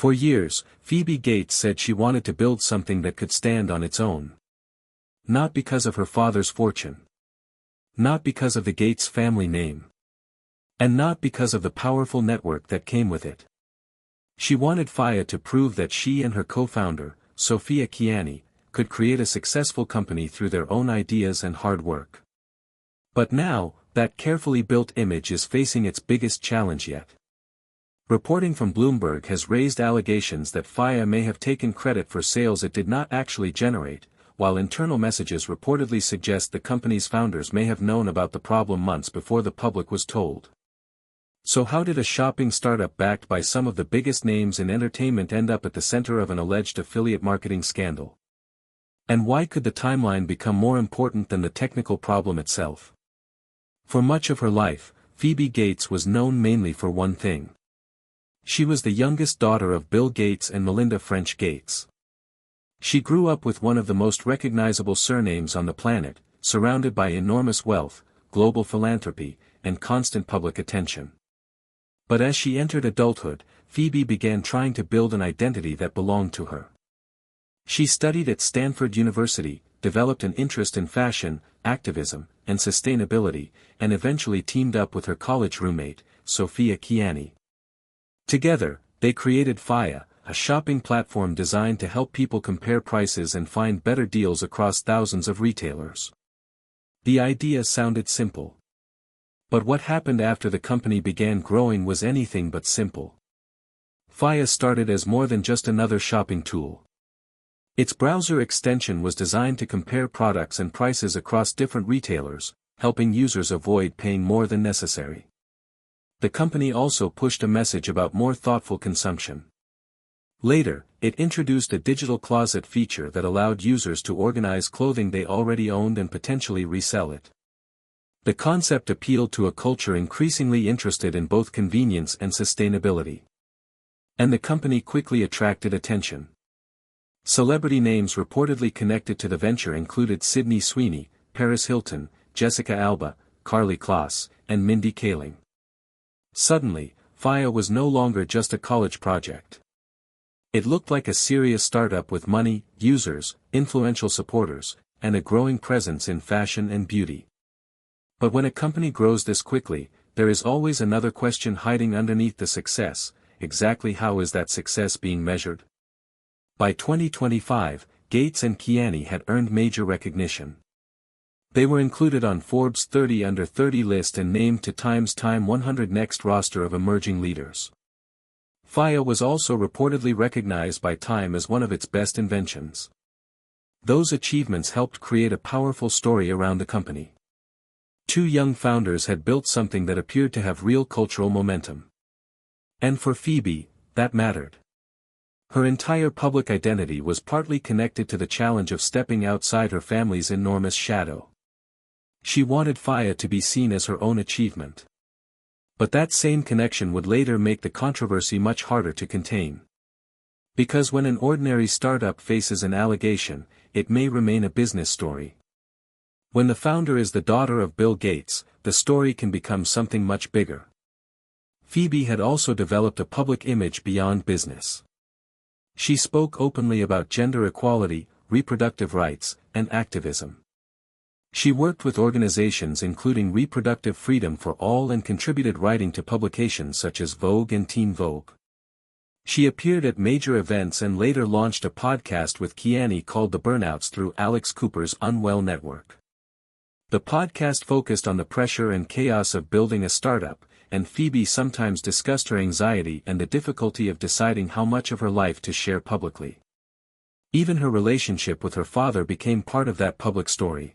For years, Phoebe Gates said she wanted to build something that could stand on its own. Not because of her father's fortune. Not because of the Gates family name. And not because of the powerful network that came with it. She wanted Faya to prove that she and her co-founder, Sophia Kiani, could create a successful company through their own ideas and hard work. But now, that carefully built image is facing its biggest challenge yet. Reporting from Bloomberg has raised allegations that Faya may have taken credit for sales it did not actually generate, while internal messages reportedly suggest the company's founders may have known about the problem months before the public was told. So how did a shopping startup backed by some of the biggest names in entertainment end up at the center of an alleged affiliate marketing scandal? And why could the timeline become more important than the technical problem itself? For much of her life, Phoebe Gates was known mainly for one thing. She was the youngest daughter of Bill Gates and Melinda French Gates. She grew up with one of the most recognizable surnames on the planet, surrounded by enormous wealth, global philanthropy, and constant public attention. But as she entered adulthood, Phoebe began trying to build an identity that belonged to her. She studied at Stanford University, developed an interest in fashion, activism, and sustainability, and eventually teamed up with her college roommate, Sophia Kiani. Together, they created Faya, a shopping platform designed to help people compare prices and find better deals across thousands of retailers. The idea sounded simple. But what happened after the company began growing was anything but simple. Faya started as more than just another shopping tool. Its browser extension was designed to compare products and prices across different retailers, helping users avoid paying more than necessary. The company also pushed a message about more thoughtful consumption. Later, it introduced a digital closet feature that allowed users to organize clothing they already owned and potentially resell it. The concept appealed to a culture increasingly interested in both convenience and sustainability. And the company quickly attracted attention. Celebrity names reportedly connected to the venture included Sydney Sweeney, Paris Hilton, Jessica Alba, Karlie Kloss, and Mindy Kaling. Suddenly, Faya was no longer just a college project. It looked like a serious startup with money, users, influential supporters, and a growing presence in fashion and beauty. But when a company grows this quickly, there is always another question hiding underneath the success: exactly how is that success being measured? By 2025, Gates and Kiani had earned major recognition. They were included on Forbes' 30 Under 30 list and named to Time's Time 100 Next roster of emerging leaders. Faya was also reportedly recognized by Time as one of its best inventions. Those achievements helped create a powerful story around the company. Two young founders had built something that appeared to have real cultural momentum. And for Phoebe, that mattered. Her entire public identity was partly connected to the challenge of stepping outside her family's enormous shadow. She wanted Faya to be seen as her own achievement. But that same connection would later make the controversy much harder to contain. Because when an ordinary startup faces an allegation, it may remain a business story. When the founder is the daughter of Bill Gates, the story can become something much bigger. Phoebe had also developed a public image beyond business. She spoke openly about gender equality, reproductive rights, and activism. She worked with organizations including Reproductive Freedom for All and contributed writing to publications such as Vogue and Teen Vogue. She appeared at major events and later launched a podcast with Kiani called The Burnouts through Alex Cooper's Unwell Network. The podcast focused on the pressure and chaos of building a startup, and Phoebe sometimes discussed her anxiety and the difficulty of deciding how much of her life to share publicly. Even her relationship with her father became part of that public story.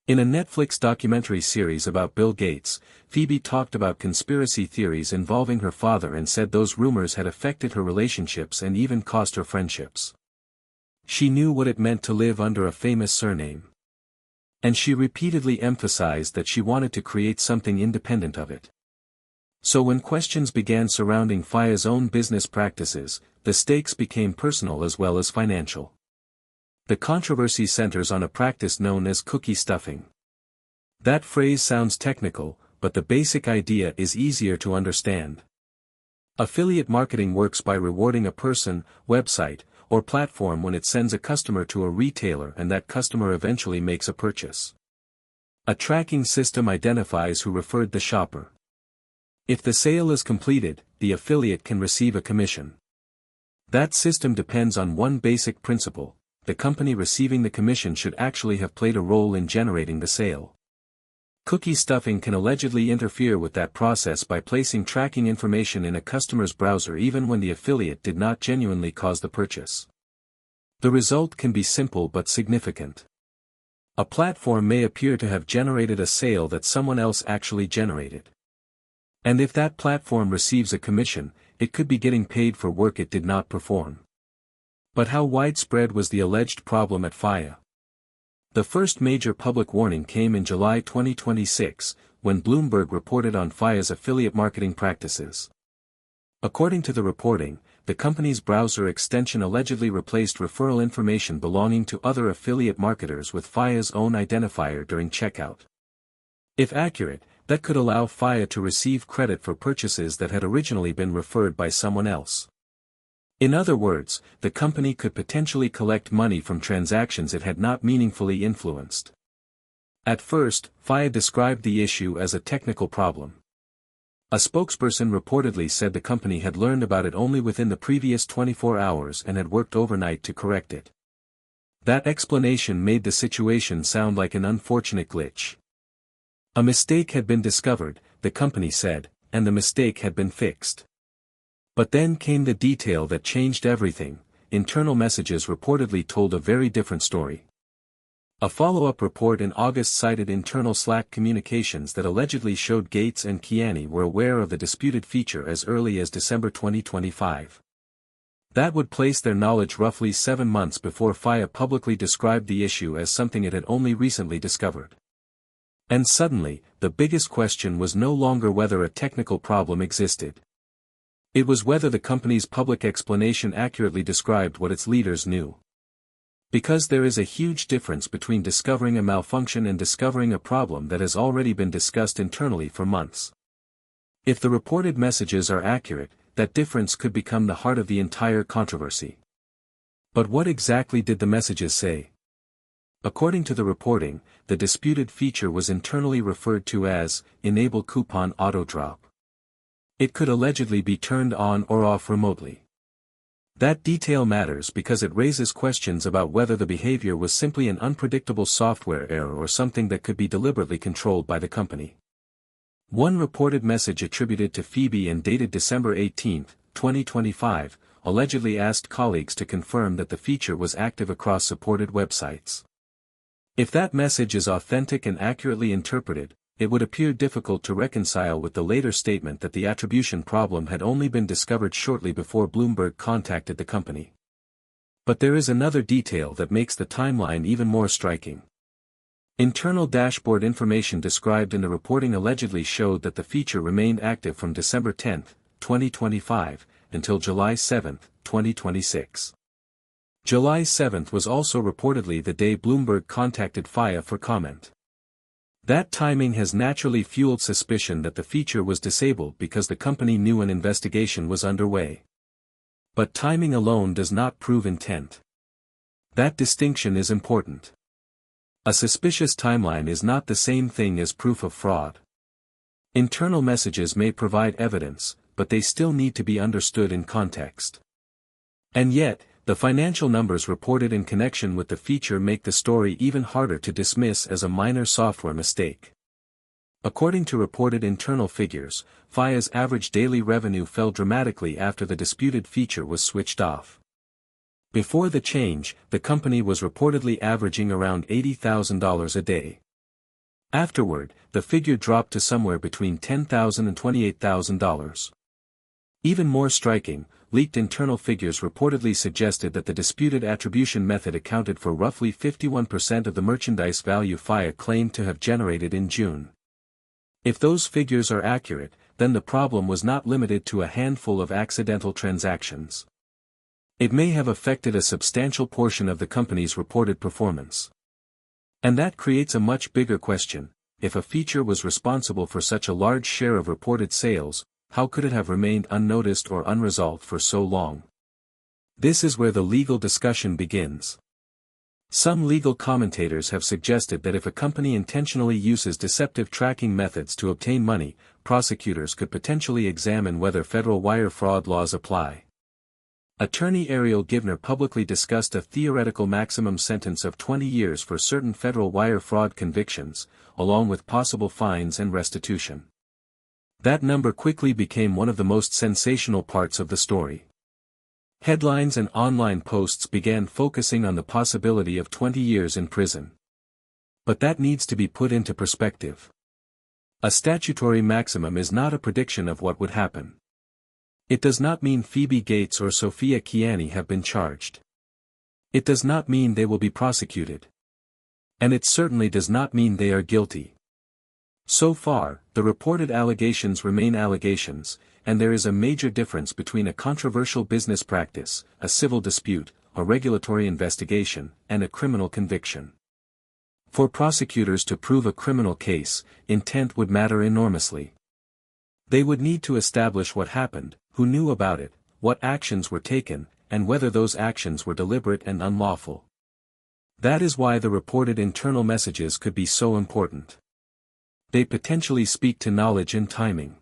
In a Netflix documentary series about Bill Gates, Phoebe talked about conspiracy theories involving her father and said those rumors had affected her relationships and even cost her friendships. She knew what it meant to live under a famous surname. And she repeatedly emphasized that she wanted to create something independent of it. So when questions began surrounding Faya's own business practices, the stakes became personal as well as financial. The controversy centers on a practice known as cookie stuffing. That phrase sounds technical, but the basic idea is easier to understand. Affiliate marketing works by rewarding a person, website, or platform when it sends a customer to a retailer and that customer eventually makes a purchase. A tracking system identifies who referred the shopper. If the sale is completed, the affiliate can receive a commission. That system depends on one basic principle: the company receiving the commission should actually have played a role in generating the sale. Cookie stuffing can allegedly interfere with that process by placing tracking information in a customer's browser even when the affiliate did not genuinely cause the purchase. The result can be simple but significant. A platform may appear to have generated a sale that someone else actually generated. And if that platform receives a commission, it could be getting paid for work it did not perform. But how widespread was the alleged problem at FIA? The first major public warning came in July 2026, when Bloomberg reported on FIA's affiliate marketing practices. According to the reporting, the company's browser extension allegedly replaced referral information belonging to other affiliate marketers with FIA's own identifier during checkout. If accurate, that could allow FIA to receive credit for purchases that had originally been referred by someone else. In other words, the company could potentially collect money from transactions it had not meaningfully influenced. At first, FIA described the issue as a technical problem. A spokesperson reportedly said the company had learned about it only within the previous 24 hours and had worked overnight to correct it. That explanation made the situation sound like an unfortunate glitch. A mistake had been discovered, the company said, and the mistake had been fixed. But then came the detail that changed everything. Internal messages reportedly told a very different story. A follow-up report in August cited internal Slack communications that allegedly showed Gates and Kiani were aware of the disputed feature as early as December 2025. That would place their knowledge roughly 7 months before FIA publicly described the issue as something it had only recently discovered. And suddenly, the biggest question was no longer whether a technical problem existed. It was whether the company's public explanation accurately described what its leaders knew. Because there is a huge difference between discovering a malfunction and discovering a problem that has already been discussed internally for months. If the reported messages are accurate, that difference could become the heart of the entire controversy. But what exactly did the messages say? According to the reporting, the disputed feature was internally referred to as Enable Coupon Auto Drop. It could allegedly be turned on or off remotely. That detail matters because it raises questions about whether the behavior was simply an unpredictable software error or something that could be deliberately controlled by the company. One reported message attributed to Phoebe and dated December 18, 2025, allegedly asked colleagues to confirm that the feature was active across supported websites. If that message is authentic and accurately interpreted, it would appear difficult to reconcile with the later statement that the attribution problem had only been discovered shortly before Bloomberg contacted the company. But there is another detail that makes the timeline even more striking. Internal dashboard information described in the reporting allegedly showed that the feature remained active from December 10, 2025, until July 7, 2026. July 7 was also reportedly the day Bloomberg contacted FIA for comment. That timing has naturally fueled suspicion that the feature was disabled because the company knew an investigation was underway. But timing alone does not prove intent. That distinction is important. A suspicious timeline is not the same thing as proof of fraud. Internal messages may provide evidence, but they still need to be understood in context. And yet, the financial numbers reported in connection with the feature make the story even harder to dismiss as a minor software mistake. According to reported internal figures, FIA's average daily revenue fell dramatically after the disputed feature was switched off. Before the change, the company was reportedly averaging around $80,000 a day. Afterward, the figure dropped to somewhere between $10,000 and $28,000. Even more striking, leaked internal figures reportedly suggested that the disputed attribution method accounted for roughly 51% of the merchandise value FIA claimed to have generated in June. If those figures are accurate, then the problem was not limited to a handful of accidental transactions. It may have affected a substantial portion of the company's reported performance. And that creates a much bigger question: if a feature was responsible for such a large share of reported sales, how could it have remained unnoticed or unresolved for so long? This is where the legal discussion begins. Some legal commentators have suggested that if a company intentionally uses deceptive tracking methods to obtain money, prosecutors could potentially examine whether federal wire fraud laws apply. Attorney Ariel Givner publicly discussed a theoretical maximum sentence of 20 years for certain federal wire fraud convictions, along with possible fines and restitution. That number quickly became one of the most sensational parts of the story. Headlines and online posts began focusing on the possibility of 20 years in prison. But that needs to be put into perspective. A statutory maximum is not a prediction of what would happen. It does not mean Phoebe Gates or Sophia Kiani have been charged. It does not mean they will be prosecuted. And it certainly does not mean they are guilty. So far, the reported allegations remain allegations, and there is a major difference between a controversial business practice, a civil dispute, a regulatory investigation, and a criminal conviction. For prosecutors to prove a criminal case, intent would matter enormously. They would need to establish what happened, who knew about it, what actions were taken, and whether those actions were deliberate and unlawful. That is why the reported internal messages could be so important. They potentially speak to knowledge and timing.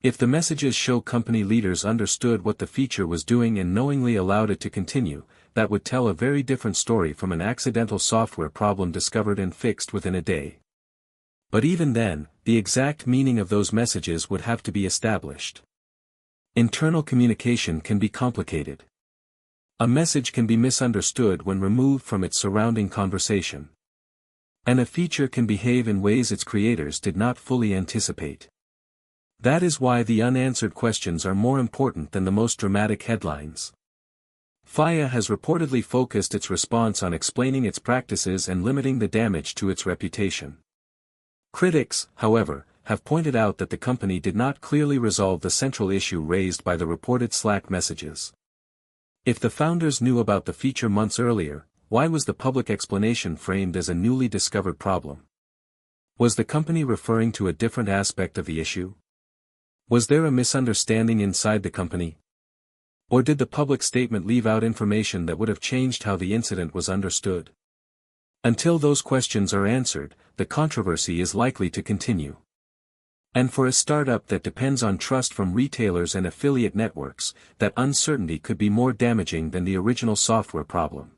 If the messages show company leaders understood what the feature was doing and knowingly allowed it to continue, that would tell a very different story from an accidental software problem discovered and fixed within a day. But even then, the exact meaning of those messages would have to be established. Internal communication can be complicated. A message can be misunderstood when removed from its surrounding conversation. And a feature can behave in ways its creators did not fully anticipate. That is why the unanswered questions are more important than the most dramatic headlines. FIA has reportedly focused its response on explaining its practices and limiting the damage to its reputation. Critics, however, have pointed out that the company did not clearly resolve the central issue raised by the reported Slack messages. If the founders knew about the feature months earlier, why was the public explanation framed as a newly discovered problem? Was the company referring to a different aspect of the issue? Was there a misunderstanding inside the company? Or did the public statement leave out information that would have changed how the incident was understood? Until those questions are answered, the controversy is likely to continue. And for a startup that depends on trust from retailers and affiliate networks, that uncertainty could be more damaging than the original software problem.